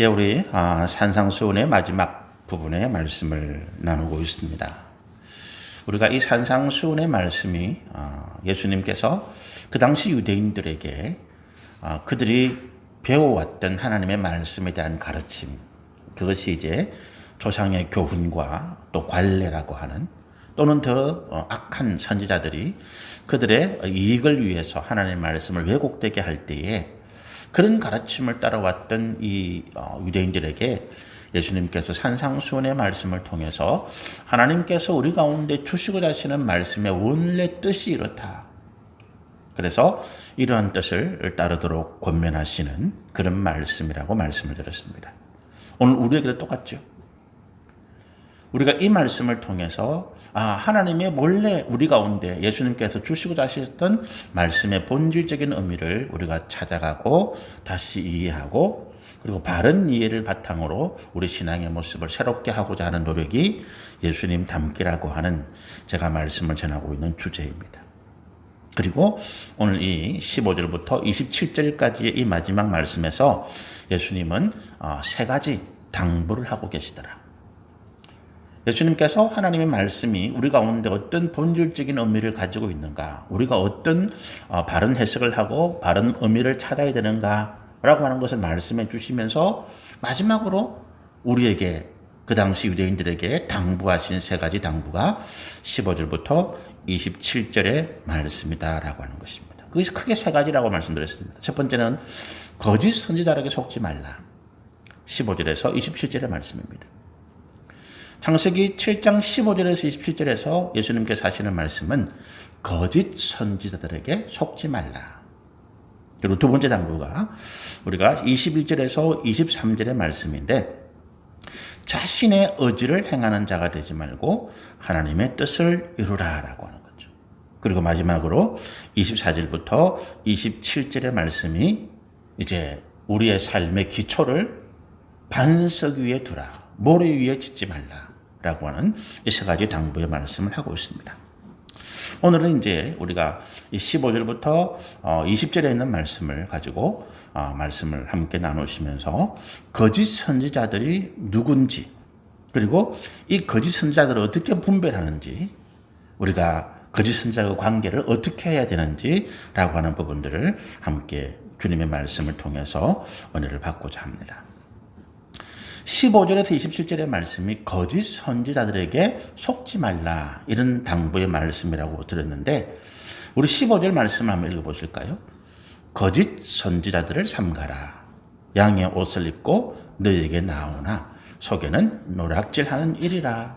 예, 우리 산상수훈의 마지막 부분의 말씀을 나누고 있습니다. 우리가 이 산상수훈의 말씀이 예수님께서 그 당시 유대인들에게 그들이 배워왔던 하나님의 말씀에 대한 가르침, 그것이 이제 조상의 교훈과 또 관례라고 하는, 또는 더 악한 선지자들이 그들의 이익을 위해서 하나님의 말씀을 왜곡되게 할 때에 그런 가르침을 따라왔던 이 유대인들에게 예수님께서 산상수훈의 말씀을 통해서 하나님께서 우리 가운데 주시고자 하시는 말씀의 원래 뜻이 이렇다. 그래서 이러한 뜻을 따르도록 권면하시는 그런 말씀이라고 말씀을 드렸습니다. 오늘 우리에게도 똑같죠. 우리가 이 말씀을 통해서 하나님의 원래 우리 가운데 예수님께서 주시고자 하셨던 말씀의 본질적인 의미를 우리가 찾아가고 다시 이해하고, 그리고 바른 이해를 바탕으로 우리 신앙의 모습을 새롭게 하고자 하는 노력이 예수님 닮기라고 하는 제가 말씀을 전하고 있는 주제입니다. 그리고 오늘 이 15절부터 27절까지의 이 마지막 말씀에서 예수님은 세 가지 당부를 하고 계시더라. 예수님께서 하나님의 말씀이 우리 가운데 어떤 본질적인 의미를 가지고 있는가, 우리가 어떤 바른 해석을 하고 바른 의미를 찾아야 되는가라고 하는 것을 말씀해 주시면서 마지막으로 우리에게, 그 당시 유대인들에게 당부하신 세 가지 당부가 15절부터 27절의 말씀이다라고 하는 것입니다. 그것이 크게 세 가지라고 말씀드렸습니다. 첫 번째는 거짓 선지자에게 속지 말라. 15절에서 27절의 말씀입니다. 창세기 7장 15절에서 27절에서 예수님께서 하시는 말씀은 거짓 선지자들에게 속지 말라. 그리고 두 번째 당부가 우리가 21절에서 23절의 말씀인데, 자신의 의지를 행하는 자가 되지 말고 하나님의 뜻을 이루라라고 하는 거죠. 그리고 마지막으로 24절부터 27절의 말씀이 이제 우리의 삶의 기초를 반석 위에 두라, 모래 위에 짓지 말라라고 하는 이 세 가지 당부의 말씀을 하고 있습니다. 오늘은 이제 우리가 15절부터 20절에 있는 말씀을 가지고 말씀을 함께 나누시면서 거짓 선지자들이 누군지, 그리고 이 거짓 선지자들을 어떻게 분별하는지, 우리가 거짓 선지자와 관계를 어떻게 해야 되는지라고 하는 부분들을 함께 주님의 말씀을 통해서 은혜를 받고자 합니다. 15절에서 27절의 말씀이 거짓 선지자들에게 속지 말라, 이런 당부의 말씀이라고 들었는데, 우리 15절 말씀을 한번 읽어보실까요? 거짓 선지자들을 삼가라. 양의 옷을 입고 너에게 나오나 속에는 노략질하는 일이라.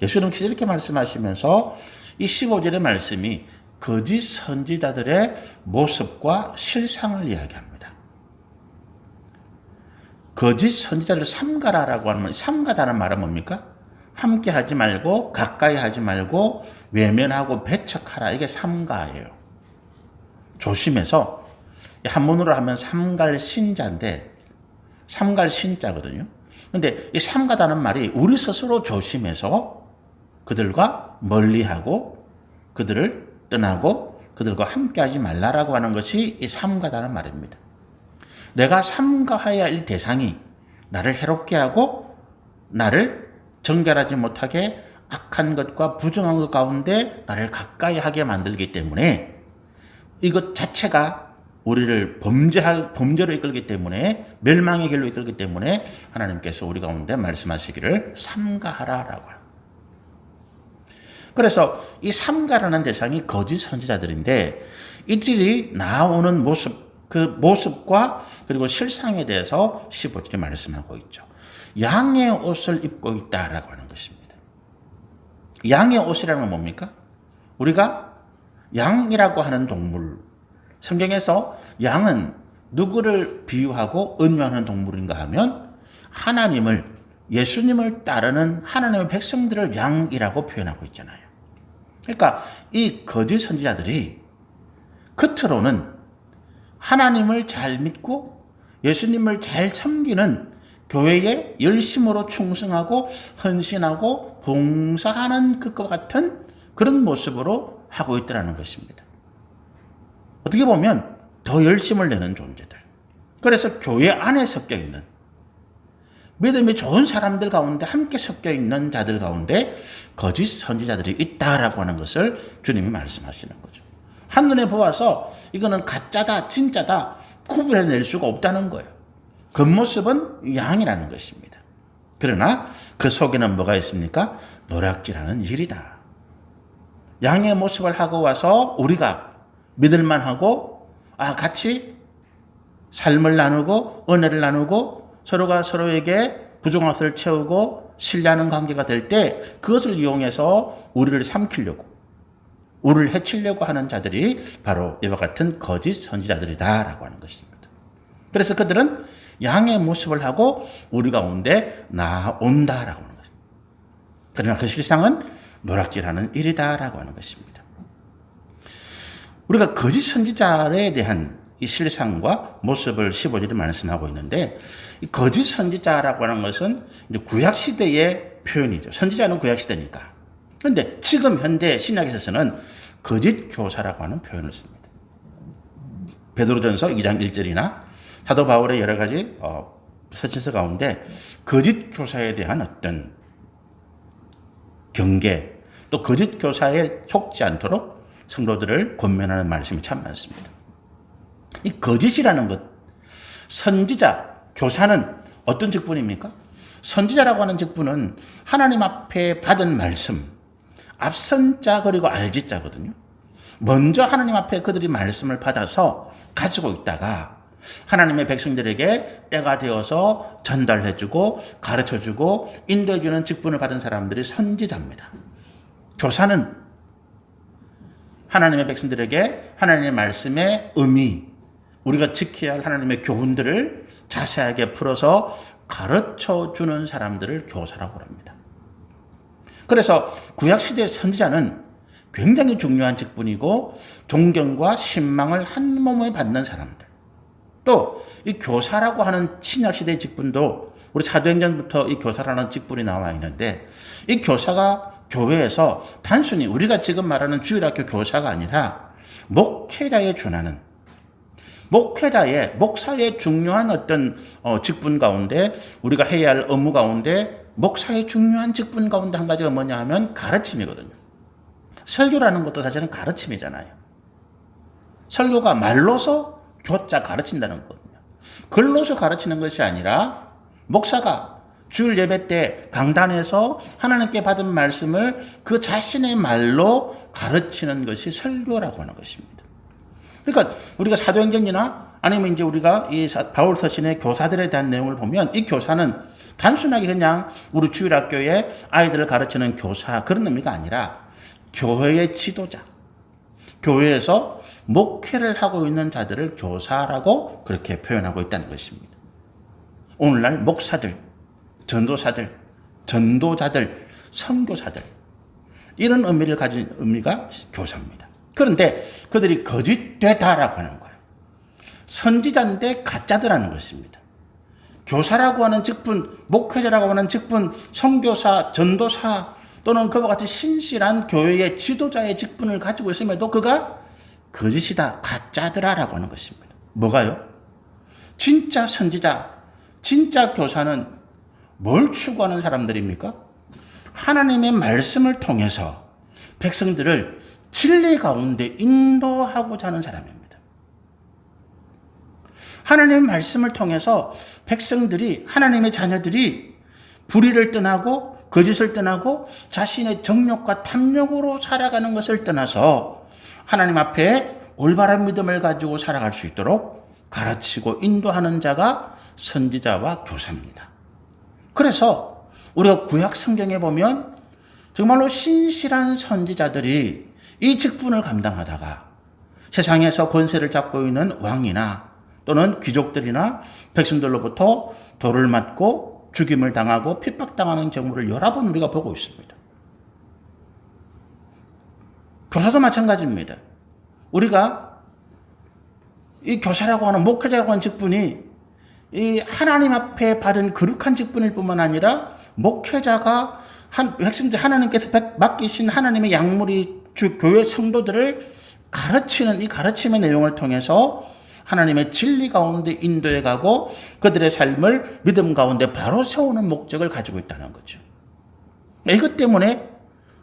예수님께서 이렇게 말씀하시면서 이 15절의 말씀이 거짓 선지자들의 모습과 실상을 이야기합니다. 거짓 선지자를 삼가라라고 하는, 삼가다는 말은 뭡니까? 함께 하지 말고, 가까이 하지 말고, 외면하고 배척하라. 이게 삼가예요. 조심해서, 한문으로 하면 삼갈신자인데, 삼갈신자거든요. 근데 이 삼가다는 말이 우리 스스로 조심해서 그들과 멀리하고, 그들을 떠나고, 그들과 함께 하지 말라라고 하는 것이 이 삼가다는 말입니다. 내가 삼가해야 할 대상이 나를 해롭게 하고 나를 정결하지 못하게 악한 것과 부정한 것 가운데 나를 가까이 하게 만들기 때문에, 이것 자체가 우리를 범죄로 이끌기 때문에, 멸망의 길로 이끌기 때문에 하나님께서 우리 가운데 말씀하시기를 삼가하라라고 해요. 그래서 이 삼가라는 대상이 거짓 선지자들인데, 이들이 나오는 모습, 그 모습과 그리고 실상에 대해서 15절에 말씀하고 있죠. 양의 옷을 입고 있다라고 하는 것입니다. 양의 옷이라는 건 뭡니까? 우리가 양이라고 하는 동물, 성경에서 양은 누구를 비유하고 은유하는 동물인가 하면 하나님을, 예수님을 따르는 하나님의 백성들을 양이라고 표현하고 있잖아요. 그러니까 이 거짓 선지자들이 겉으로는 하나님을 잘 믿고 예수님을 잘 섬기는, 교회에 열심으로 충성하고 헌신하고 봉사하는 것과 같은 그런 모습으로 하고 있다는 것입니다. 어떻게 보면 더 열심을 내는 존재들. 그래서 교회 안에 섞여 있는, 믿음이 좋은 사람들 가운데 함께 섞여 있는 자들 가운데 거짓 선지자들이 있다라고 하는 것을 주님이 말씀하시는 거죠. 한눈에 보아서 이거는 가짜다 진짜다 구분해낼 수가 없다는 거예요. 겉모습은 양이라는 것입니다. 그러나 그 속에는 뭐가 있습니까? 노략질하는 일이다. 양의 모습을 하고 와서 우리가 믿을만 하고 같이 삶을 나누고 은혜를 나누고 서로가 서로에게 부족한 것을 채우고 신뢰하는 관계가 될 때 그것을 이용해서 우리를 삼키려고 우리를 해치려고 하는 자들이 바로 이와 같은 거짓 선지자들이다라고 하는 것입니다. 그래서 그들은 양의 모습을 하고 우리 가운데 나온다라고 하는 것입니다. 그러나 그 실상은 노략질하는 일이다라고 하는 것입니다. 우리가 거짓 선지자에 대한 이 실상과 모습을 15절에 말씀하고 있는데 이 거짓 선지자라고 하는 것은 이제 구약 시대의 표현이죠. 선지자는 구약 시대니까. 그런데 지금 현대 신약에서는 거짓 교사라고 하는 표현을 씁니다. 베드로전서 2장 1절이나 사도 바울의 여러 가지 서신서 가운데 거짓 교사에 대한 어떤 경계 또 거짓 교사에 속지 않도록 성도들을 권면하는 말씀이 참 많습니다. 이 거짓이라는 것, 선지자, 교사는 어떤 직분입니까? 선지자라고 하는 직분은 하나님 앞에 받은 말씀, 앞선 자 그리고 알지 자거든요. 먼저 하나님 앞에 그들이 말씀을 받아서 가지고 있다가 하나님의 백성들에게 때가 되어서 전달해주고 가르쳐주고 인도해주는 직분을 받은 사람들이 선지자입니다. 교사는 하나님의 백성들에게 하나님의 말씀의 의미, 우리가 지켜야 할 하나님의 교훈들을 자세하게 풀어서 가르쳐주는 사람들을 교사라고 합니다. 그래서 구약시대의 선지자는 굉장히 중요한 직분이고 존경과 신망을 한 몸에 받는 사람들. 또 이 교사라고 하는 신약시대의 직분도 우리 사도행전부터 이 교사라는 직분이 나와 있는데 이 교사가 교회에서 단순히 우리가 지금 말하는 주일학교 교사가 아니라 목회자에 준하는 목사의 중요한 어떤 직분 가운데 우리가 해야 할 업무 가운데 목사의 중요한 직분 가운데 한 가지가 뭐냐 하면 가르침이거든요. 설교라는 것도 사실은 가르침이잖아요. 설교가 말로서 교자 가르친다는 거거든요. 글로서 가르치는 것이 아니라 목사가 주일 예배 때 강단에서 하나님께 받은 말씀을 그 자신의 말로 가르치는 것이 설교라고 하는 것입니다. 그러니까 우리가 사도행전이나 아니면 이제 우리가 이 바울 서신의 교사들에 대한 내용을 보면 이 교사는 단순하게 그냥 우리 주일학교에 아이들을 가르치는 교사 그런 의미가 아니라 교회의 지도자, 교회에서 목회를 하고 있는 자들을 교사라고 그렇게 표현하고 있다는 것입니다. 오늘날 목사들, 전도사들, 전도자들, 선교사들 이런 의미를 가진 의미가 교사입니다. 그런데 그들이 거짓되다라고 하는 거예요. 선지자인데 가짜더라는 것입니다. 교사라고 하는 직분, 목회자라고 하는 직분, 선교사, 전도사 또는 그와 같이 신실한 교회의 지도자의 직분을 가지고 있음에도 그가 거짓이다, 가짜더라라고 하는 것입니다. 뭐가요? 진짜 선지자, 진짜 교사는 뭘 추구하는 사람들입니까? 하나님의 말씀을 통해서 백성들을 진리 가운데 인도하고자 하는 사람입니다. 하나님의 말씀을 통해서 백성들이, 하나님의 자녀들이 불의를 떠나고 거짓을 떠나고 자신의 정욕과 탐욕으로 살아가는 것을 떠나서 하나님 앞에 올바른 믿음을 가지고 살아갈 수 있도록 가르치고 인도하는 자가 선지자와 교사입니다. 그래서 우리가 구약 성경에 보면 정말로 신실한 선지자들이 이 직분을 감당하다가 세상에서 권세를 잡고 있는 왕이나 또는 귀족들이나 백성들로부터 돌을 맞고 죽임을 당하고 핍박당하는 경우를 여러 번 우리가 보고 있습니다. 교사도 마찬가지입니다. 우리가 이 교사라고 하는 목회자라고 하는 직분이 이 하나님 앞에 받은 거룩한 직분일 뿐만 아니라 목회자가 백성들 하나님께서 맡기신 하나님의 양무리 주 교회 성도들을 가르치는 이 가르침의 내용을 통해서 하나님의 진리 가운데 인도해 가고 그들의 삶을 믿음 가운데 바로 세우는 목적을 가지고 있다는 거죠. 이것 때문에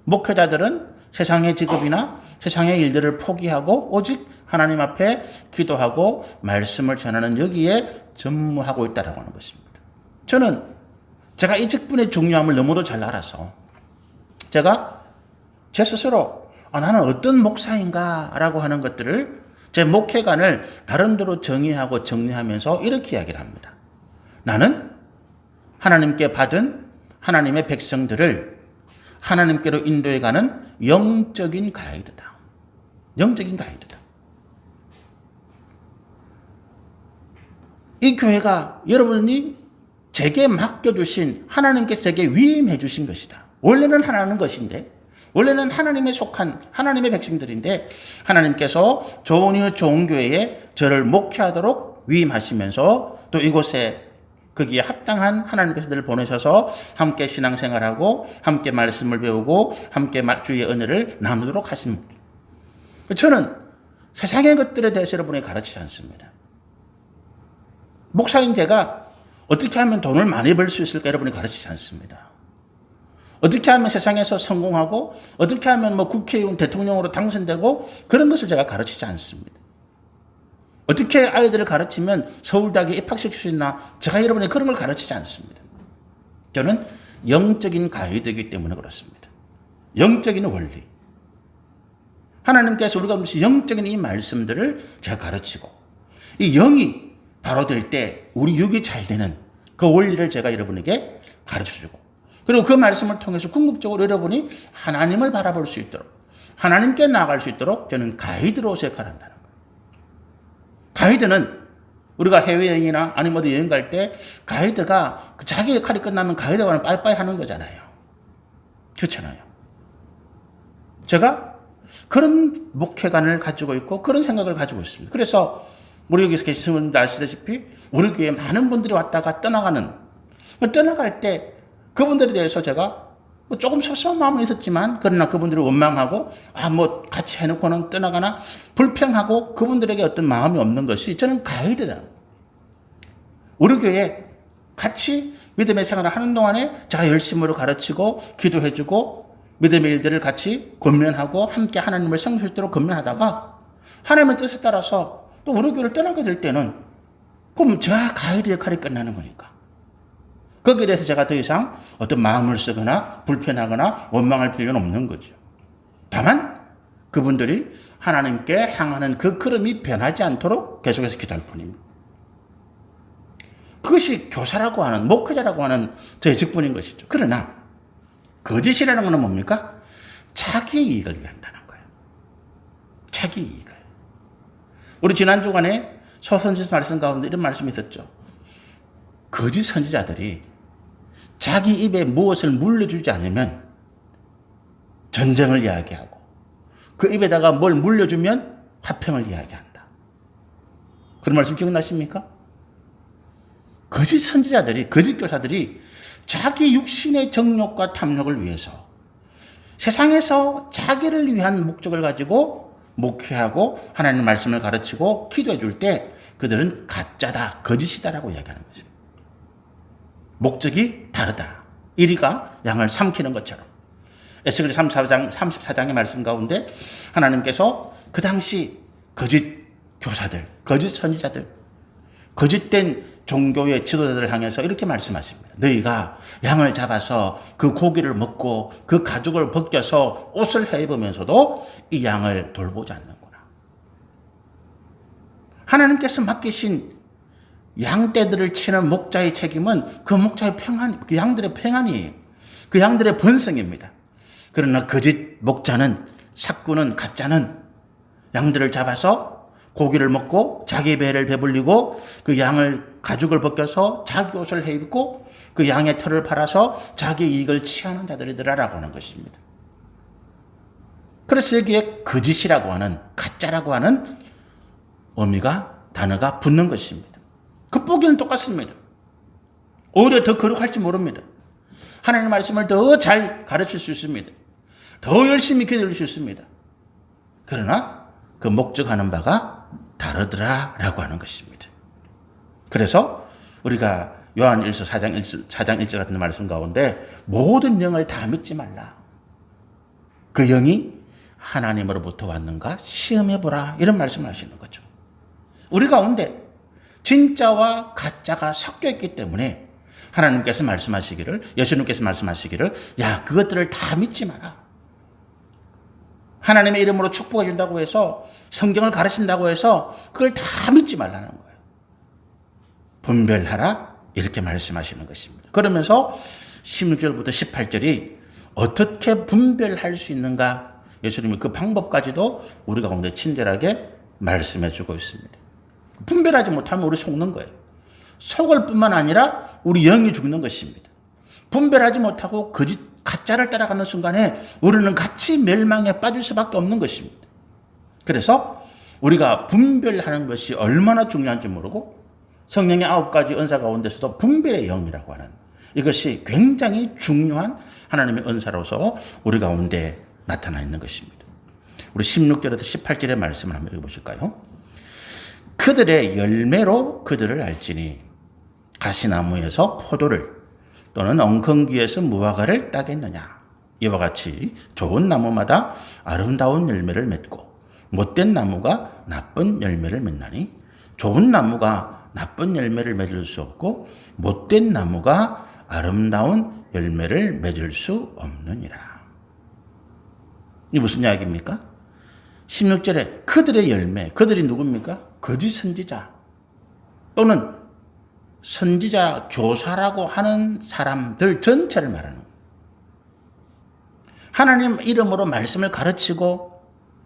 목회자들은 세상의 직업이나 세상의 일들을 포기하고 오직 하나님 앞에 기도하고 말씀을 전하는 여기에 전무하고 있다고 하는 것입니다. 저는 제가 이 직분의 중요함을 너무도 잘 알아서 제가 제 스스로 나는 어떤 목사인가라고 하는 것들을 제 목회관을 나름대로 정의하고 정리하면서 이렇게 이야기를 합니다. 나는 하나님께 받은 하나님의 백성들을 하나님께로 인도해가는 영적인 가이드다. 영적인 가이드다. 이 교회가 여러분이 제게 맡겨주신 하나님께서 제게 위임해 주신 것이다. 원래는 하나님 것인데 원래는 하나님에 속한 하나님의 백성들인데 하나님께서 좋은 교회에 저를 목회하도록 위임하시면서 또 이곳에 거기에 합당한 하나님께서 늘 보내셔서 함께 신앙생활하고 함께 말씀을 배우고 함께 주의 은혜를 나누도록 하십니다. 저는 세상의 것들에 대해서 여러분이 가르치지 않습니다. 목사인 제가 어떻게 하면 돈을 많이 벌 수 있을까 여러분이 가르치지 않습니다. 어떻게 하면 세상에서 성공하고 어떻게 하면 국회의원 대통령으로 당선되고 그런 것을 제가 가르치지 않습니다. 어떻게 아이들을 가르치면 서울대학에 입학시킬 수 있나 제가 여러분이 그런 걸 가르치지 않습니다. 저는 영적인 가이드이기 때문에 그렇습니다. 영적인 원리. 하나님께서 우리가 무슨 영적인 이 말씀들을 제가 가르치고 이 영이 바로 될 때 우리 육이 잘 되는 그 원리를 제가 여러분에게 가르쳐주고 그리고 그 말씀을 통해서 궁극적으로 여러분이 하나님을 바라볼 수 있도록 하나님께 나아갈 수 있도록 저는 가이드로서 역할을 한다는 거예요. 가이드는 우리가 해외여행이나 아니면 어디 여행 갈 때 가이드가 자기 역할이 끝나면 가이드가 빠이빠이 하는 거잖아요. 그렇잖아요. 제가 그런 목회관을 가지고 있고 그런 생각을 가지고 있습니다. 그래서 우리 여기서 계시는 분들 아시다시피 우리 교회에 많은 분들이 왔다가 떠나갈 때 그분들에 대해서 제가 조금 섭섭한 마음은 있었지만 그러나 그분들을 원망하고 같이 해놓고는 떠나가나 불평하고 그분들에게 어떤 마음이 없는 것이 저는 가이드다. 우리 교회에 같이 믿음의 생활을 하는 동안에 제가 열심으로 가르치고 기도해주고 믿음의 일들을 같이 권면하고 함께 하나님을 성수하도록 권면하다가 하나님의 뜻에 따라서 또 우리 교회를 떠나게 될 때는 그럼 제가 가이드 역할이 끝나는 거니까. 거기에 대해서 제가 더 이상 어떤 마음을 쓰거나 불편하거나 원망할 필요는 없는 거죠. 다만 그분들이 하나님께 향하는 그 걸음이 변하지 않도록 계속해서 기도할 뿐입니다. 그것이 교사라고 하는 목회자라고 하는 저의 직분인 것이죠. 그러나 거짓이라는 것은 뭡니까? 자기 이익을 위한다는 거예요. 자기 이익을. 우리 지난 주간에 소선지서 말씀 가운데 이런 말씀이 있었죠. 거짓 선지자들이 자기 입에 무엇을 물려주지 않으면 전쟁을 이야기하고 그 입에다가 뭘 물려주면 화평을 이야기한다. 그런 말씀 기억나십니까? 거짓 선지자들이, 거짓 교사들이 자기 육신의 정욕과 탐욕을 위해서 세상에서 자기를 위한 목적을 가지고 목회하고 하나님의 말씀을 가르치고 기도해 줄 때 그들은 가짜다, 거짓이다라고 이야기하는 것입니다. 목적이 다르다. 이리가 양을 삼키는 것처럼. 에스겔 34장의 말씀 가운데 하나님께서 그 당시 거짓 교사들, 거짓 선지자들, 거짓된 종교의 지도자들을 향해서 이렇게 말씀하십니다. 너희가 양을 잡아서 그 고기를 먹고 그 가죽을 벗겨서 옷을 해 입으면서도 이 양을 돌보지 않는구나. 하나님께서 맡기신 양떼들을 치는 목자의 책임은 그 목자의 평안, 그 양들의 평안이에요. 그 양들의 번성입니다. 그러나 거짓 목자는, 삭구는, 가짜는 양들을 잡아서 고기를 먹고 자기 배를 배불리고 그 양을 가죽을 벗겨서 자기 옷을 해 입고 그 양의 털을 팔아서 자기 이익을 취하는 자들이더라라고 하는 것입니다. 그래서 여기에 거짓이라고 하는, 가짜라고 하는 단어가 붙는 것입니다. 겉보기는 똑같습니다. 오히려 더 거룩할지 모릅니다. 하나님의 말씀을 더 잘 가르칠 수 있습니다. 더 열심히 기도할 수 있습니다. 그러나 그 목적하는 바가 다르더라라고 하는 것입니다. 그래서 우리가 요한일서 4장 1절 같은 말씀 가운데 모든 영을 다 믿지 말라. 그 영이 하나님으로부터 왔는가 시험해보라. 이런 말씀을 하시는 거죠. 우리 가운데 진짜와 가짜가 섞여 있기 때문에 하나님께서 말씀하시기를, 예수님께서 말씀하시기를, 야, 그것들을 다 믿지 마라. 하나님의 이름으로 축복해 준다고 해서, 성경을 가르친다고 해서 그걸 다 믿지 말라는 거예요. 분별하라, 이렇게 말씀하시는 것입니다. 그러면서 16절부터 18절이 어떻게 분별할 수 있는가, 예수님이 그 방법까지도 우리 가운데 친절하게 말씀해 주고 있습니다. 분별하지 못하면 우리 속는 거예요. 속을 뿐만 아니라 우리 영이 죽는 것입니다. 분별하지 못하고 거짓, 가짜를 따라가는 순간에 우리는 같이 멸망에 빠질 수밖에 없는 것입니다. 그래서 우리가 분별하는 것이 얼마나 중요한지 모르고 성령의 9가지 은사 가운데서도 분별의 영이라고 하는 이것이 굉장히 중요한 하나님의 은사로서 우리 가운데 나타나 있는 것입니다. 우리 16절에서 18절의 말씀을 한번 읽어보실까요? 그들의 열매로 그들을 알지니 가시나무에서 포도를 또는 엉겅귀에서 무화과를 따겠느냐. 이와 같이 좋은 나무마다 아름다운 열매를 맺고 못된 나무가 나쁜 열매를 맺나니 좋은 나무가 나쁜 열매를 맺을 수 없고 못된 나무가 아름다운 열매를 맺을 수 없느니라. 이게 무슨 이야기입니까? 16절에 그들의 열매, 그들이 누굽니까? 거짓 선지자 또는 선지자, 교사라고 하는 사람들 전체를 말하는 거예요. 하나님 이름으로 말씀을 가르치고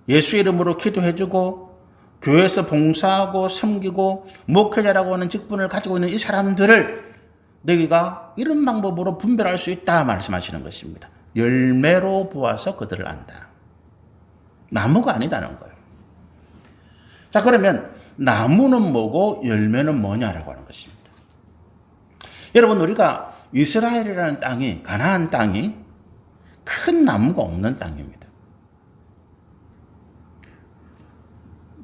예수 이름으로 기도해주고 교회에서 봉사하고 섬기고 목회자라고 하는 직분을 가지고 있는 이 사람들을 너희가 이런 방법으로 분별할 수 있다 말씀하시는 것입니다. 열매로 보아서 그들을 안다. 나무가 아니다는 거예요. 자, 그러면 나무는 뭐고 열매는 뭐냐라고 하는 것입니다. 여러분, 우리가 이스라엘이라는 땅이, 가나안 땅이 큰 나무가 없는 땅입니다.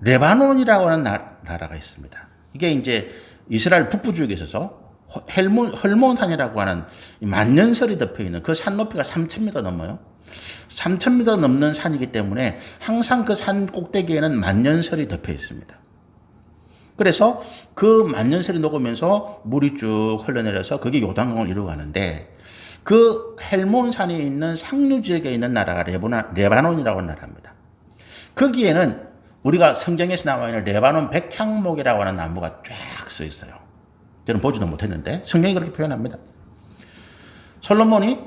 레바논이라고 하는 나라가 있습니다. 이게 이제 이스라엘 북부 지역에 있어서 헐몬산이라고 하는 만년설이 덮여 있는 그 산 높이가 3,000m 넘어요. 3,000m 넘는 산이기 때문에 항상 그 산 꼭대기에는 만년설이 덮여 있습니다. 그래서 그 만년설이 녹으면서 물이 쭉 흘러내려서 그게 요단강을 이루어가는데 그 헬몬산에 있는 상류 지역에 있는 나라가 레바논이라고 하는 나라입니다. 거기에는 우리가 성경에서 나와 있는 레바논 백향목이라고 하는 나무가 쫙 써 있어요. 저는 보지도 못했는데 성경이 그렇게 표현합니다. 솔로몬이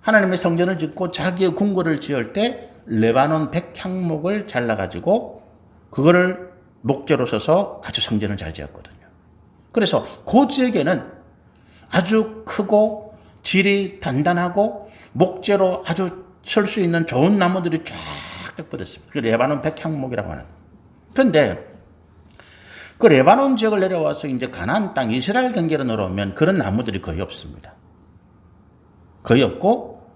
하나님의 성전을 짓고 자기의 궁궐을 지을 때 레바논 백향목을 잘라가지고 그거를 목재로 써서 아주 성전을 잘 지었거든요. 그래서 그 지역에는 아주 크고 질이 단단하고 목재로 아주 설 수 있는 좋은 나무들이 쫙쫙 뻗었습니다. 그 레바논 백향목이라고 하는. 그런데 그 레바논 지역을 내려와서 이제 가나안 땅 이스라엘 경계로 내려오면 그런 나무들이 거의 없습니다. 거의 없고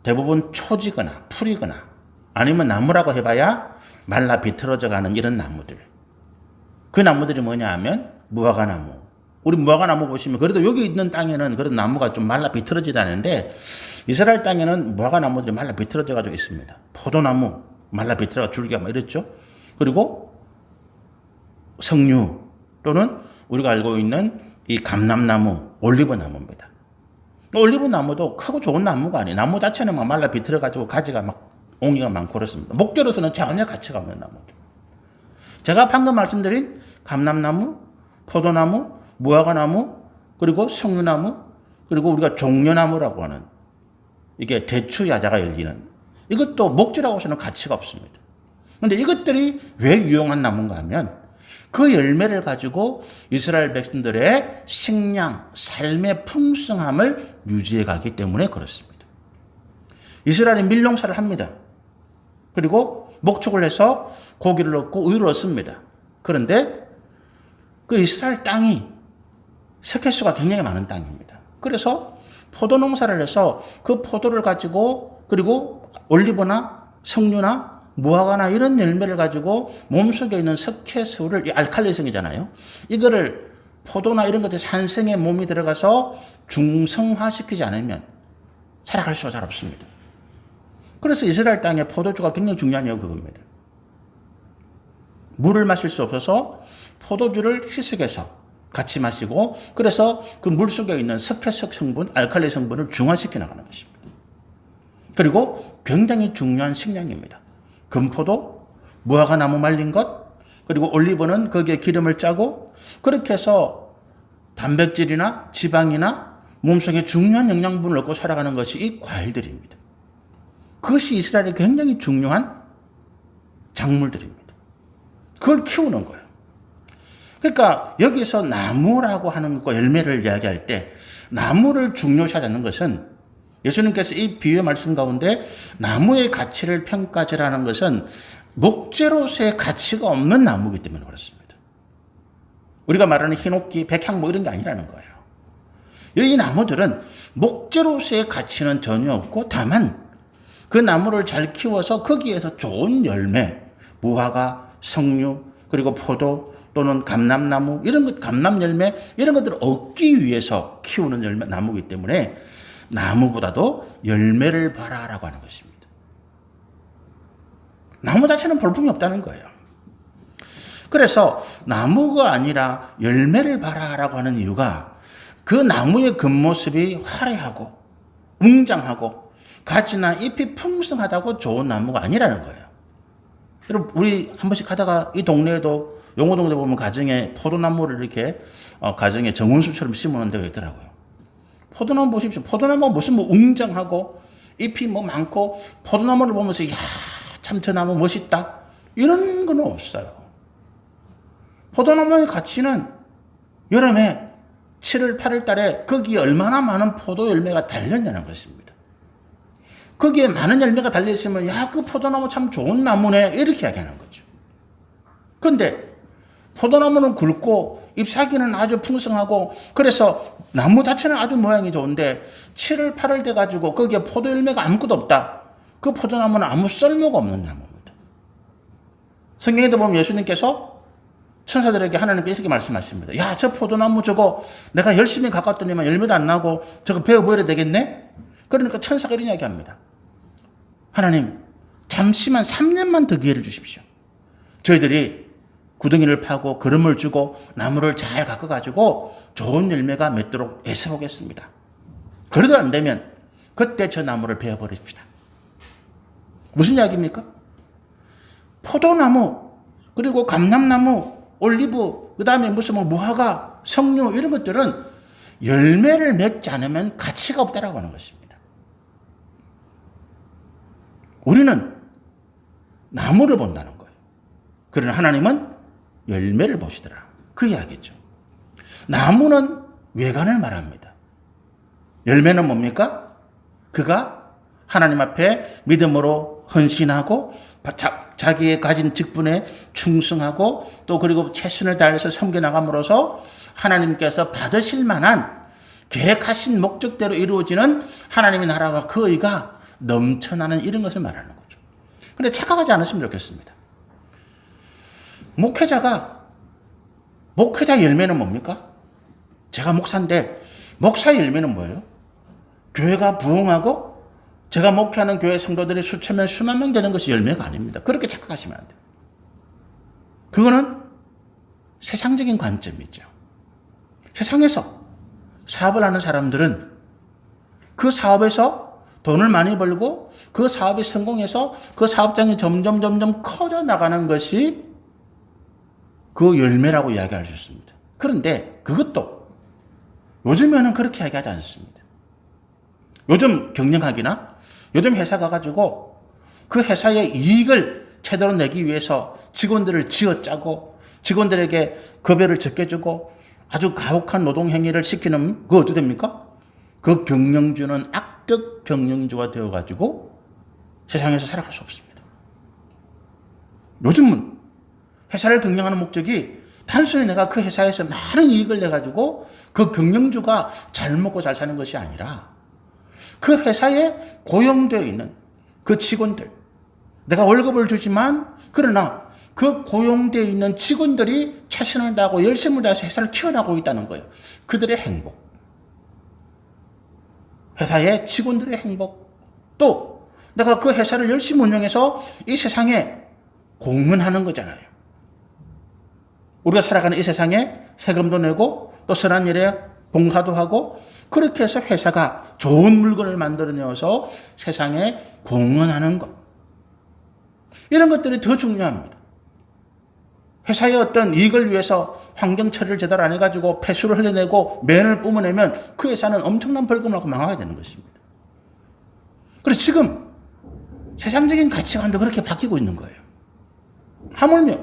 대부분 초지거나 풀이거나 아니면 나무라고 해봐야 말라 비틀어져 가는 이런 나무들. 그 나무들이 뭐냐 하면 무화과나무. 우리 무화과나무 보시면 그래도 여기 있는 땅에는 그런 나무가 좀 말라 비틀어지지 않는데 이스라엘 땅에는 무화과나무들이 말라 비틀어져 가지고 있습니다. 포도나무 말라 비틀어가 줄기가 막 이랬죠. 그리고 석류 또는 우리가 알고 있는 이 감람나무, 올리브나무입니다. 올리브나무도 크고 좋은 나무가 아니에요. 나무 자체는 막 말라 비틀어 가지고 가지가 막 옹이가 많고 그렇습니다. 목재로서는 전혀 가치가 없는 나무죠. 제가 방금 말씀드린 감람나무, 포도나무, 무화과나무, 그리고 석류나무, 그리고 우리가 종려나무라고 하는 이게 대추야자가 열리는 이것도 목재라고 해서는 가치가 없습니다. 그런데 이것들이 왜 유용한 나무인가 하면 그 열매를 가지고 이스라엘 백성들의 식량, 삶의 풍성함을 유지해 가기 때문에 그렇습니다. 이스라엘이 밀농사를 합니다. 그리고 목축을 해서 고기를 얻고 우유를 얻습니다. 그런데 그 이스라엘 땅이 세계수가 굉장히 많은 땅입니다. 그래서 포도 농사를 해서 그 포도를 가지고 그리고 올리브나 석류나 무화과나 이런 열매를 가지고 몸속에 있는 석회수를, 이 알칼리성이잖아요. 이거를 포도나 이런 것들 산성에 몸이 들어가서 중성화시키지 않으면 살아갈 수가 잘 없습니다. 그래서 이스라엘 땅에 포도주가 굉장히 중요한 이유가 그겁니다. 물을 마실 수 없어서 포도주를 희석해서 같이 마시고, 그래서 그 물 속에 있는 석회성 성분, 알칼리 성분을 중화시켜 나가는 것입니다. 그리고 굉장히 중요한 식량입니다. 금포도, 무화과 나무 말린 것, 그리고 올리브는 거기에 기름을 짜고, 그렇게 해서 단백질이나 지방이나 몸속에 중요한 영양분을 얻고 살아가는 것이 이 과일들입니다. 그것이 이스라엘에 굉장히 중요한 작물들입니다. 그걸 키우는 거예요. 그러니까 여기서 나무라고 하는 거, 열매를 이야기할 때 나무를 중요시하자는 것은, 예수님께서 이 비유의 말씀 가운데 나무의 가치를 평가하라는 것은 목재로서의 가치가 없는 나무이기 때문에 그렇습니다. 우리가 말하는 히노키, 백향 뭐 이런 게 아니라는 거예요. 이 나무들은 목재로서의 가치는 전혀 없고, 다만 그 나무를 잘 키워서 거기에서 좋은 열매, 무화과, 석류, 그리고 포도 또는 감람나무, 이런 것, 감람열매, 이런 것들을 얻기 위해서 키우는 열매, 나무이기 때문에 나무보다도 열매를 봐라라고 하는 것입니다. 나무 자체는 볼품이 없다는 거예요. 그래서 나무가 아니라 열매를 봐라라고 하는 이유가, 그 나무의 겉모습이 화려하고 웅장하고 가지나 잎이 풍성하다고 좋은 나무가 아니라는 거예요. 여러분, 우리 한 번씩 가다가 이 동네에도, 용호동네 보면 가정에 포도나무를 이렇게 가정에 정원수처럼 심어놓은 데가 있더라고요. 포도나무 보십시오. 포도나무가 무슨 뭐 웅장하고 잎이 뭐 많고, 포도나무를 보면서 야, 참 저 나무 멋있다, 이런 건 없어요. 포도나무의 가치는 여름에 7월, 8월 달에 거기에 얼마나 많은 포도 열매가 달렸냐는 것입니다. 거기에 많은 열매가 달려있으면, 야, 그 포도나무 참 좋은 나무네, 이렇게 이야기하는 거죠. 그런데 포도나무는 굵고 잎사귀는 아주 풍성하고, 그래서 나무 자체는 아주 모양이 좋은데 7월, 8월 돼가지고 거기에 포도 열매가 아무것도 없다. 그 포도나무는 아무 쓸모가 없는 나무입니다. 성경에도 보면 예수님께서 천사들에게 하나님께 이렇게 말씀하십니다. 야, 저 포도나무 저거 내가 열심히 가꿨더니만 열매도 안 나고 저거 베어버려야 되겠네? 그러니까 천사가 이런 이야기 합니다. 하나님, 잠시만 3년만 더 기회를 주십시오. 저희들이 구덩이를 파고 거름을 주고 나무를 잘 가꿔가지고 좋은 열매가 맺도록 애써보겠습니다. 그래도 안 되면 그때 저 나무를 베어버립시다. 무슨 이야기입니까? 포도나무, 그리고 감람나무, 올리브, 그 다음에 무슨 뭐 무화과, 석류, 이런 것들은 열매를 맺지 않으면 가치가 없다라고 하는 것입니다. 우리는 나무를 본다는 거예요. 그러나 하나님은 열매를 보시더라, 그 이야기죠. 나무는 외관을 말합니다. 열매는 뭡니까? 그가 하나님 앞에 믿음으로 헌신하고 자기의 가진 직분에 충성하고, 또 그리고 최선을 다해서 섬겨나감으로써 하나님께서 받으실 만한 계획하신 목적대로 이루어지는 하나님의 나라와 그 의가 넘쳐나는 이런 것을 말하는 거죠. 그런데 착각하지 않으시면 좋겠습니다. 목회자 열매는 뭡니까? 제가 목사인데 목사의 열매는 뭐예요? 교회가 부흥하고 제가 목회하는 교회 성도들이 수천 명, 수만 명 되는 것이 열매가 아닙니다. 그렇게 착각하시면 안 돼요. 그거는 세상적인 관점이죠. 세상에서 사업을 하는 사람들은 그 사업에서 돈을 많이 벌고 그 사업이 성공해서 그 사업장이 점점 커져 나가는 것이 그 열매라고 이야기할 수 있습니다. 그런데 그것도 요즘에는 그렇게 이야기하지 않습니다. 요즘 경영학이나 요즘 회사 가가지고 그 회사의 이익을 최대로 내기 위해서 직원들을 쥐어짜고 직원들에게 급여를 적게 주고 아주 가혹한 노동행위를 시키는 그거 어떻게 됩니까? 그 경영주는 악덕 경영주가 되어가지고 세상에서 살아갈 수 없습니다. 요즘은 회사를 경영하는 목적이 단순히 내가 그 회사에서 많은 이익을 내가지고 그 경영주가 잘 먹고 잘 사는 것이 아니라 그 회사에 고용되어 있는 그 직원들, 내가 월급을 주지만 그러나 그 고용되어 있는 직원들이 최선을 다하고 열심을 다해서 회사를 키워나가고 있다는 거예요. 그들의 행복. 회사의 직원들의 행복. 또 내가 그 회사를 열심히 운영해서 이 세상에 공헌하는 거잖아요. 우리가 살아가는 이 세상에 세금도 내고 또 선한 일에 봉사도 하고 그렇게 해서 회사가 좋은 물건을 만들어내어서 세상에 공헌하는 것. 이런 것들이 더 중요합니다. 회사의 어떤 이익을 위해서 환경 처리를 제대로 안 해가지고 폐수를 흘려내고 매연을 뿜어내면 그 회사는 엄청난 벌금을 하고 망하게 되는 것입니다. 그래서 지금 세상적인 가치관도 그렇게 바뀌고 있는 거예요. 하물며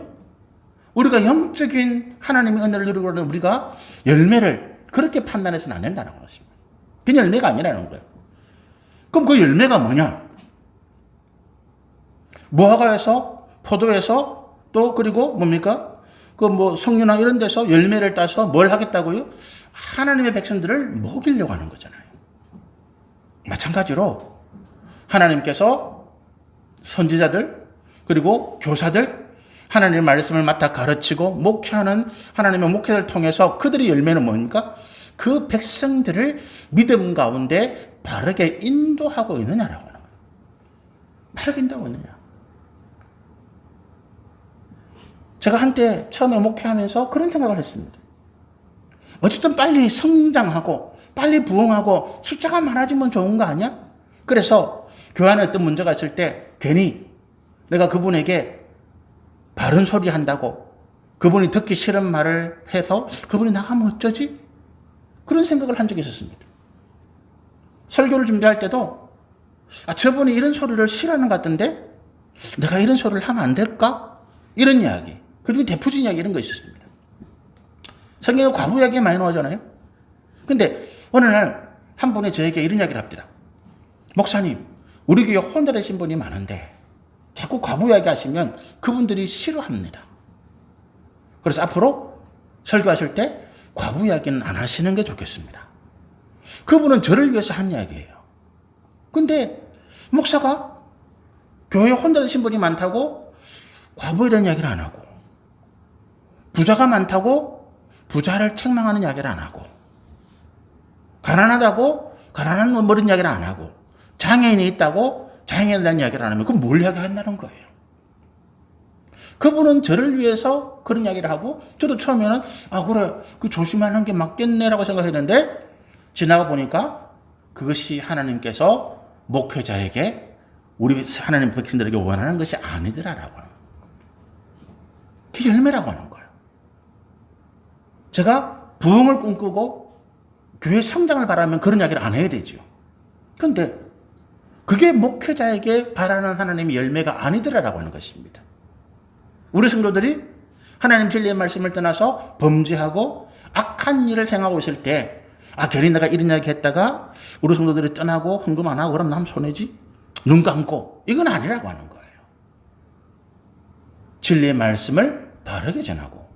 우리가 영적인 하나님의 은혜를 누리고 있는 우리가 열매를 그렇게 판단해서는 안 된다는 것입니다. 그 열매가 아니라는 거예요. 그럼 그 열매가 뭐냐? 무화과에서 포도에서 또 그리고 뭡니까? 그 뭐 석류나 이런 데서 열매를 따서 뭘 하겠다고요? 하나님의 백성들을 먹이려고 하는 거잖아요. 마찬가지로 하나님께서 선지자들 그리고 교사들 하나님의 말씀을 맡아 가르치고 목회하는 하나님의 목회를 통해서 그들의 열매는 뭡니까? 그 백성들을 믿음 가운데 바르게 인도하고 있느냐라고 하는 거예요. 바르게 인도하고 있느냐. 제가 한때 처음에 목회하면서 그런 생각을 했습니다. 어쨌든 빨리 성장하고 빨리 부흥하고 숫자가 많아지면 좋은 거 아니야? 그래서 교회 안에 어떤 문제가 있을 때 괜히 내가 그분에게 바른 소리 한다고 그분이 듣기 싫은 말을 해서 그분이 나가면 어쩌지? 그런 생각을 한 적이 있었습니다. 설교를 준비할 때도 저분이 이런 소리를 싫어하는 것 같던데 내가 이런 소리를 하면 안 될까? 이런 이야기. 그리고 대표적인 이야기 이런 거 있었습니다. 성경에 과부 이야기가 많이 나오잖아요. 근데 어느 날 한 분이 저에게 이런 이야기를 합니다. 목사님, 우리 교회 혼자 되신 분이 많은데 자꾸 과부 이야기 하시면 그분들이 싫어합니다. 그래서 앞으로 설교하실 때 과부 이야기는 안 하시는 게 좋겠습니다. 그분은 저를 위해서 한 이야기예요. 근데 목사가 교회에 혼자 되신 분이 많다고 과부에 대한 이야기를 안 하고 부자가 많다고 부자를 책망하는 이야기를 안 하고 가난하다고 가난한 머린 이야기를 안 하고 장애인이 있다고 장애인에 대한 이야기를 안 하면 그럼 뭘 이야기한다는 거예요. 그분은 저를 위해서 그런 이야기를 하고 저도 처음에는 그래 그 조심하는 게 맞겠네라고 생각했는데 지나가 보니까 그것이 하나님께서 목회자에게 우리 하나님 백성들에게 원하는 것이 아니더라라고 하는 거예요. 그게 열매라고 하는 거예요. 제가 부흥을 꿈꾸고 교회 성장을 바라면 그런 이야기를 안 해야 되죠. 그런데 그게 목회자에게 바라는 하나님의 열매가 아니더라라고 하는 것입니다. 우리 성도들이 하나님 진리의 말씀을 떠나서 범죄하고 악한 일을 행하고 있을 때 괜히 내가 이런 이야기 했다가 우리 성도들이 떠나고 헌금 안 하고 그럼 남 손해지? 눈 감고 이건 아니라고 하는 거예요. 진리의 말씀을 바르게 전하고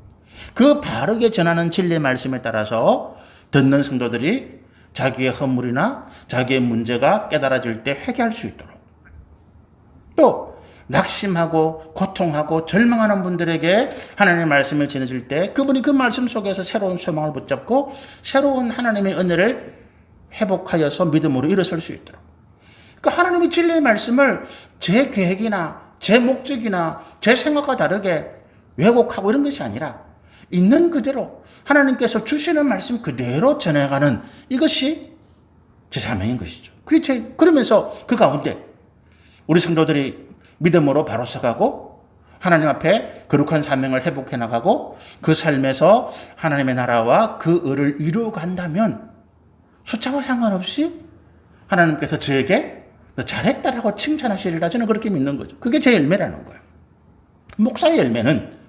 그 바르게 전하는 진리의 말씀에 따라서 듣는 성도들이 자기의 허물이나 자기의 문제가 깨달아질 때 회개할 수 있도록 또 낙심하고 고통하고 절망하는 분들에게 하나님의 말씀을 전해줄 때 그분이 그 말씀 속에서 새로운 소망을 붙잡고 새로운 하나님의 은혜를 회복하여서 믿음으로 일어설 수 있도록 그러니까 하나님의 진리의 말씀을 제 계획이나 제 목적이나 제 생각과 다르게 왜곡하고 이런 것이 아니라 있는 그대로 하나님께서 주시는 말씀 그대로 전해가는 이것이 제 사명인 것이죠. 그러면서 그 가운데 우리 성도들이 믿음으로 바로 서가고 하나님 앞에 거룩한 사명을 회복해 나가고 그 삶에서 하나님의 나라와 그 의를 이루어간다면 숫자와 상관없이 하나님께서 저에게 너 잘했다라고 칭찬하시리라 저는 그렇게 믿는 거죠. 그게 제 열매라는 거예요. 목사의 열매는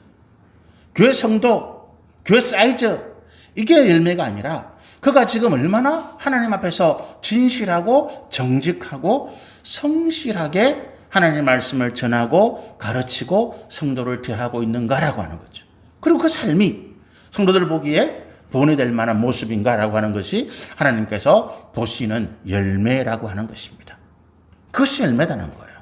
교회 성도, 교회 사이즈 이게 열매가 아니라 그가 지금 얼마나 하나님 앞에서 진실하고 정직하고 성실하게 하나님의 말씀을 전하고 가르치고 성도를 대하고 있는가라고 하는 거죠. 그리고 그 삶이 성도들 보기에 본이 될 만한 모습인가라고 하는 것이 하나님께서 보시는 열매라고 하는 것입니다. 그것이 열매다는 거예요.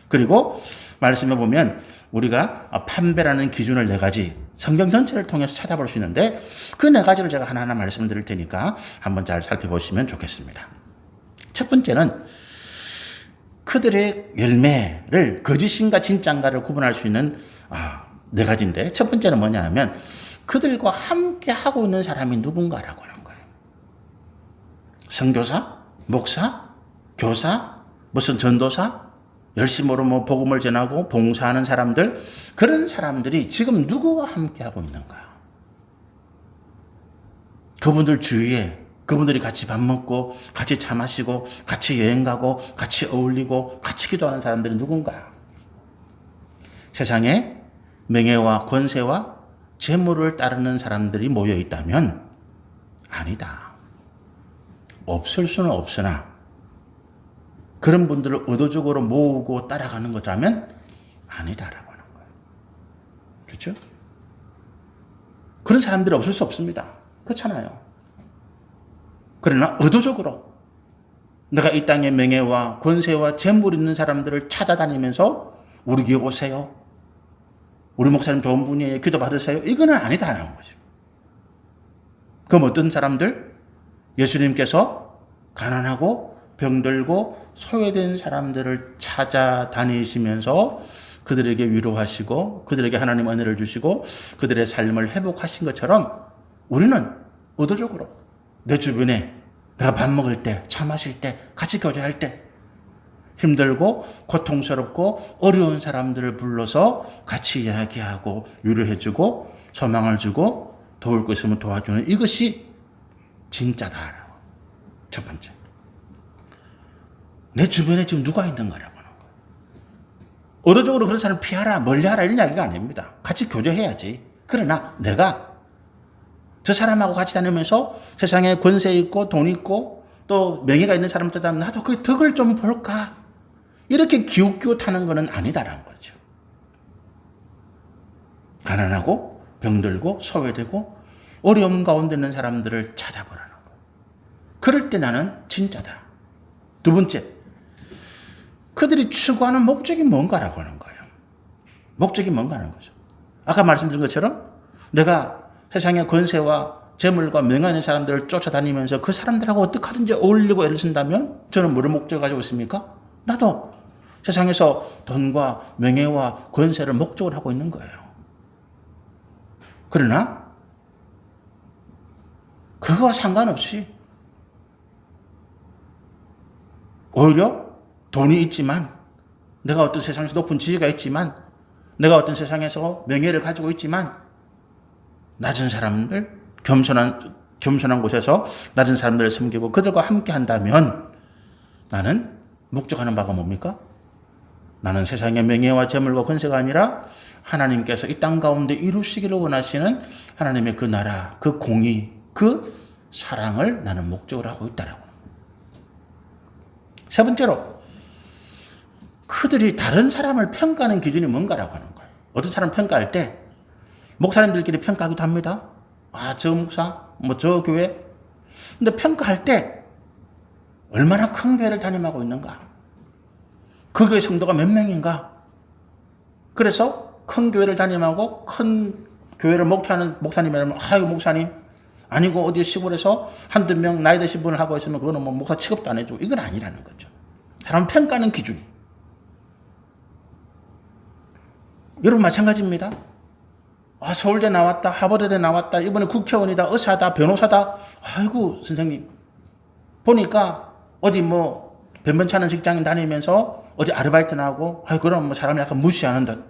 그리고 말씀해 보면 우리가 판배라는 기준을 네 가지 성경 전체를 통해서 찾아볼 수 있는데 그 네 가지를 제가 하나하나 말씀드릴 테니까 한번 잘 살펴보시면 좋겠습니다. 첫 번째는 그들의 열매를 거짓인가 진짜인가를 구분할 수 있는 네 가지인데 첫 번째는 뭐냐 하면 그들과 함께 하고 있는 사람이 누군가라고 하는 거예요. 선교사, 목사, 교사, 무슨 전도사, 열심으로 뭐 복음을 전하고 봉사하는 사람들, 그런 사람들이 지금 누구와 함께 하고 있는가? 그분들 주위에 그분들이 같이 밥 먹고 같이 차 마시고 같이 여행 가고 같이 어울리고 같이 기도하는 사람들이 누군가? 세상에 명예와 권세와 재물을 따르는 사람들이 모여 있다면 아니다. 없을 수는 없으나 그런 분들을 의도적으로 모으고 따라가는 거라면 아니다라고 하는 거예요. 그렇죠? 그런 사람들이 없을 수 없습니다. 그렇잖아요. 그러나 의도적으로 내가 이 땅에 명예와 권세와 재물 있는 사람들을 찾아다니면서 우리 교회 오세요. 우리 목사님 좋은 분이에요. 기도 받으세요. 이거는 아니다라는 거죠. 그럼 어떤 사람들? 예수님께서 가난하고 병들고 소외된 사람들을 찾아다니시면서 그들에게 위로하시고 그들에게 하나님 은혜를 주시고 그들의 삶을 회복하신 것처럼 우리는 의도적으로 내 주변에 내가 밥 먹을 때, 차 마실 때, 같이 교제할 때 힘들고 고통스럽고 어려운 사람들을 불러서 같이 이야기하고 위로해주고 소망을 주고 도울 거 있으면 도와주는 이것이 진짜다. 첫 번째. 내 주변에 지금 누가 있는가라고 하는 거예요. 의도적으로 그런 사람을 피하라, 멀리하라 이런 이야기가 아닙니다. 같이 교제해야지. 그러나 내가 저 사람하고 같이 다니면서 세상에 권세 있고 돈 있고 또 명예가 있는 사람들 다면 나도 그 덕을 좀 볼까? 이렇게 기웃기웃하는 것은 아니다라는 거죠. 가난하고 병들고 소외되고 어려움 가운데 있는 사람들을 찾아보라는 거예요. 그럴 때 나는 진짜다. 두 번째, 그들이 추구하는 목적이 뭔가라고 하는 거예요. 목적이 뭔가 하는 거죠. 아까 말씀드린 것처럼 내가 세상의 권세와 재물과 명예 있는 사람들을 쫓아다니면서 그 사람들하고 어떻게 하든지 어울리고 애를 쓴다면 저는 뭐를 목적을 가지고 있습니까? 나도 세상에서 돈과 명예와 권세를 목적으로 하고 있는 거예요. 그러나 그거와 상관없이 오히려 돈이 있지만 내가 어떤 세상에서 높은 지위가 있지만 내가 어떤 세상에서 명예를 가지고 있지만 낮은 사람들, 겸손한 곳에서 낮은 사람들을 섬기고 그들과 함께 한다면 나는 목적하는 바가 뭡니까? 나는 세상의 명예와 재물과 권세가 아니라 하나님께서 이 땅 가운데 이루시기를 원하시는 하나님의 그 나라, 그 공의, 그 사랑을 나는 목적으로 하고 있다라고. 세 번째로 그들이 다른 사람을 평가하는 기준이 뭔가라고 하는 거예요. 어떤 사람 평가할 때 목사님들끼리 평가하기도 합니다. 저 목사, 저 교회. 근데 평가할 때 얼마나 큰 교회를 담임하고 있는가? 그 교회 성도가 몇 명인가? 그래서 큰 교회를 담임하고 큰 교회를 목회하는 목사님이라면 아이고 목사님 아니고 어디 시골에서 한두 명 나이 드신 분을 하고 있으면 그거는 뭐 목사 취급도 안 해주고 이건 아니라는 거죠. 사람 평가하는 기준이. 여러분 마찬가지입니다. 서울대 나왔다, 하버드대 나왔다, 이번에 국회의원이다, 의사다, 변호사다. 아이고 선생님 보니까 어디 변변치 않은 직장인 다니면서 어디 아르바이트나 하고 그럼 사람이 약간 무시하는 듯.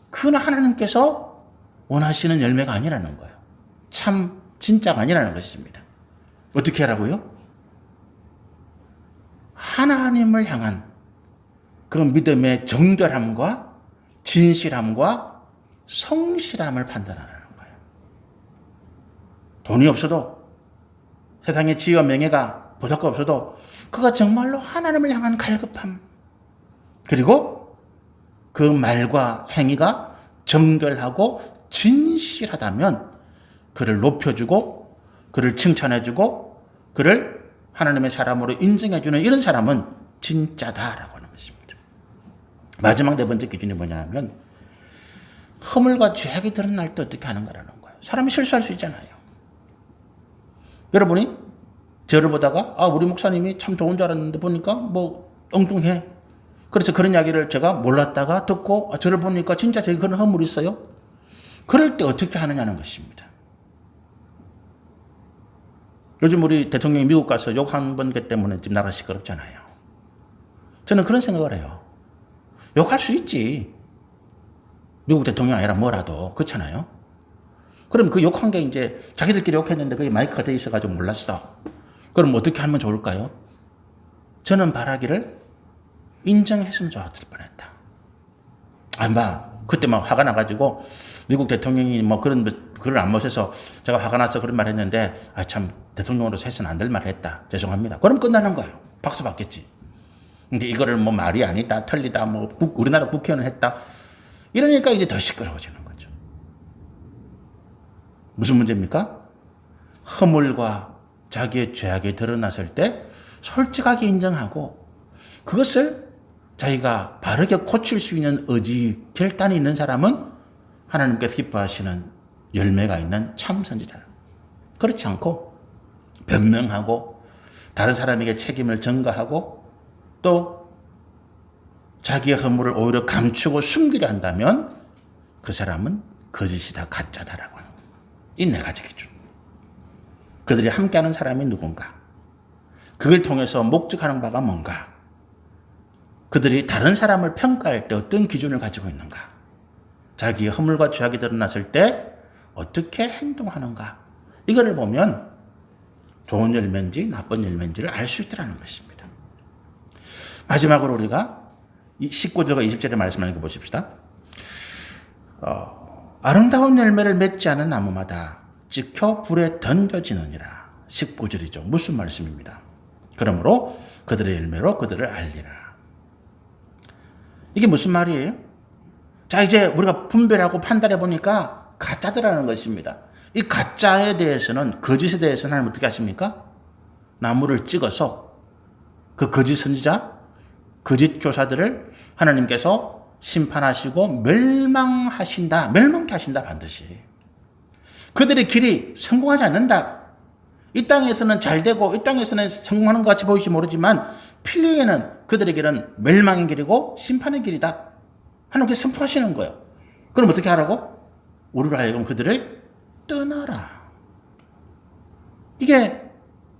그건 하나님께서 원하시는 열매가 아니라는 거예요. 참 진짜가 아니라는 것입니다. 어떻게 하라고요? 하나님을 향한 그 믿음의 정결함과 진실함과 성실함을 판단하라는 거예요. 돈이 없어도 세상의 지위와 명예가 보잘것 없어도 그가 정말로 하나님을 향한 갈급함 그리고 그 말과 행위가 정결하고 진실하다면 그를 높여주고 그를 칭찬해주고 그를 하나님의 사람으로 인정해주는 이런 사람은 진짜다라고 하는 것입니다. 마지막 네 번째 기준이 뭐냐면 허물과 죄악이 드러날 때 어떻게 하는가라는 거예요. 사람이 실수할 수 있잖아요. 여러분이 저를 보다가 우리 목사님이 참 좋은 줄 알았는데 보니까 뭐 엉뚱해. 그래서 그런 이야기를 제가 몰랐다가 듣고 저를 보니까 진짜 저기 그런 허물이 있어요. 그럴 때 어떻게 하느냐는 것입니다. 요즘 우리 대통령이 미국 가서 욕 한 번 때문에 지금 나라 시끄럽잖아요. 저는 그런 생각을 해요. 욕할 수 있지. 미국 대통령 아니라 뭐라도. 그렇잖아요. 그럼 그 욕한 게 이제 자기들끼리 욕했는데 그게 마이크가 돼 있어가지고 몰랐어. 그럼 어떻게 하면 좋을까요? 저는 바라기를 인정했으면 좋았을 뻔했다. 그때 막 화가 나가지고 미국 대통령이 뭐 그런 글을 안 못해서 제가 화가 나서 그런 말 했는데 참 대통령으로서 해서는 안 될 말을 했다. 죄송합니다. 그럼 끝나는 거예요. 박수 받겠지. 근데 이거를 뭐 말이 아니다, 틀리다, 뭐 우리나라 국회의원은 했다. 이러니까 이제 더 시끄러워지는 거죠. 무슨 문제입니까? 허물과 자기의 죄악이 드러났을 때 솔직하게 인정하고 그것을 자기가 바르게 고칠 수 있는 의지, 결단이 있는 사람은 하나님께서 기뻐하시는 열매가 있는 참 선지자라. 그렇지 않고 변명하고 다른 사람에게 책임을 전가하고 또 자기의 허물을 오히려 감추고 숨기려 한다면 그 사람은 거짓이다, 가짜다라고 하는 거예요. 이 네 가지 기준. 그들이 함께하는 사람이 누군가? 그걸 통해서 목적하는 바가 뭔가? 그들이 다른 사람을 평가할 때 어떤 기준을 가지고 있는가? 자기의 허물과 죄악이 드러났을 때 어떻게 행동하는가? 이거를 보면 좋은 열매인지 나쁜 열매인지를 알 수 있다는 것입니다. 마지막으로 우리가 19절과 20절의 말씀을 읽어보십시다. 아름다운 열매를 맺지 않은 나무마다 찍혀 불에 던져지느니라. 19절이죠. 무슨 말씀입니다. 그러므로 그들의 열매로 그들을 알리라. 이게 무슨 말이에요? 자, 이제 우리가 분별하고 판단해 보니까 가짜더라는 것입니다. 이 가짜에 대해서는, 거짓에 대해서는 하나님 어떻게 하십니까? 나무를 찍어서 그 거짓 선지자, 거짓 교사들을 하나님께서 심판하시고 멸망하신다. 멸망케 하신다, 반드시. 그들의 길이 성공하지 않는다. 이 땅에서는 잘 되고 이 땅에서는 성공하는 것 같이 보일지 모르지만 필리에는 그들의 길은 멸망의 길이고 심판의 길이다. 하나님께서 선포하시는 거예요. 그럼 어떻게 하라고? 우리로 하여금 그들을 떠나라. 이게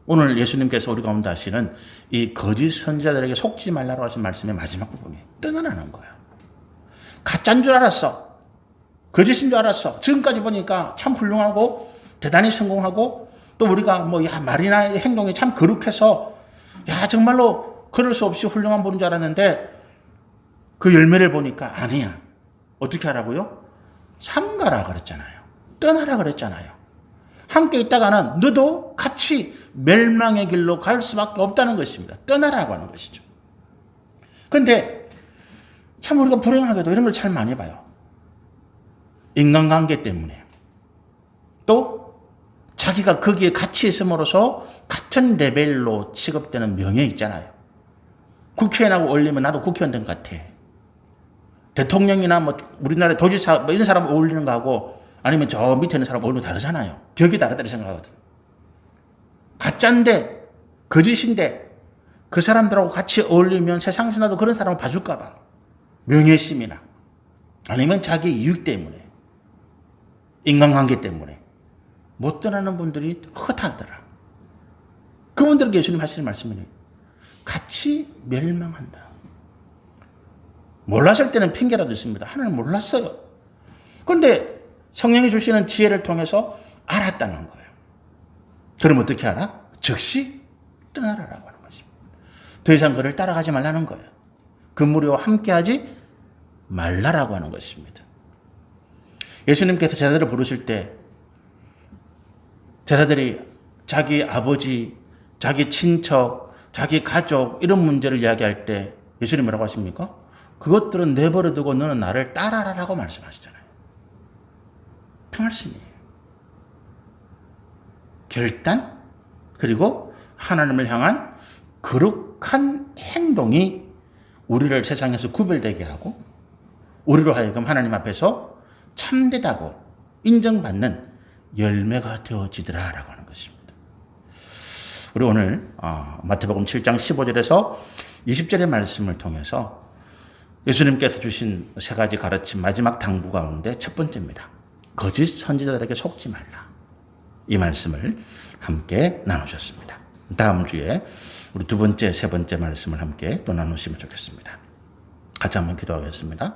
오늘 예수님께서 우리 가운데 하시는 이 거짓 선지자들에게 속지 말라고 하신 말씀의 마지막 부분이에요. 떠나라는 거예요. 가짜인 줄 알았어. 거짓인 줄 알았어. 지금까지 보니까 참 훌륭하고 대단히 성공하고 또 우리가 말이나 행동이 참 거룩해서 정말로 그럴 수 없이 훌륭한 분인 줄 알았는데 그 열매를 보니까 아니야. 어떻게 하라고요? 삼가라 그랬잖아요. 떠나라 그랬잖아요. 함께 있다가는 너도 같이 멸망의 길로 갈 수밖에 없다는 것입니다. 떠나라고 하는 것이죠. 그런데 참 우리가 불행하게도 이런 걸 잘 많이 봐요. 인간관계 때문에. 또 자기가 거기에 같이 있음으로써 같은 레벨로 취급되는 명예 있잖아요. 국회의원하고 어울리면 나도 국회의원 된 것 같아. 대통령이나 우리나라 도지사 이런 사람 어울리는 거하고 아니면 저 밑에 있는 사람 어울리는 거 다르잖아요. 벽이 다르다 생각하거든. 가짜인데 거짓인데 그 사람들하고 같이 어울리면 세상에서 나도 그런 사람을 봐줄까 봐. 명예심이나 아니면 자기 이익 때문에 인간관계 때문에 못 떠나는 분들이 허다하더라. 그분들에게 예수님 하시는 말씀은 같이 멸망한다. 몰랐을 때는 핑계라도 있습니다. 하나님 몰랐어요. 그런데 성령이 주시는 지혜를 통해서 알았다는 거예요. 그럼 어떻게 알아? 즉시 떠나라라고 하는 것입니다. 더 이상 그를 따라가지 말라는 거예요. 그 무리와 함께하지 말라라고 하는 것입니다. 예수님께서 제자들을 부르실 때 제자들이 자기 아버지, 자기 친척, 자기 가족 이런 문제를 이야기할 때 예수님 뭐라고 하십니까? 그것들은 내버려두고 너는 나를 따라라라고 말씀하시잖아요. 그 말씀이에요. 결단 그리고 하나님을 향한 거룩한 행동이 우리를 세상에서 구별되게 하고 우리로 하여금 하나님 앞에서 참되다고 인정받는 열매가 되어지더라라고 하는 것입니다. 우리 오늘 마태복음 7장 15절에서 20절의 말씀을 통해서 예수님께서 주신 세 가지 가르침 마지막 당부 가운데 첫 번째입니다. 거짓 선지자들에게 속지 말라. 이 말씀을 함께 나누셨습니다. 다음 주에 우리 두 번째, 세 번째 말씀을 함께 또 나누시면 좋겠습니다. 같이 한번 기도하겠습니다.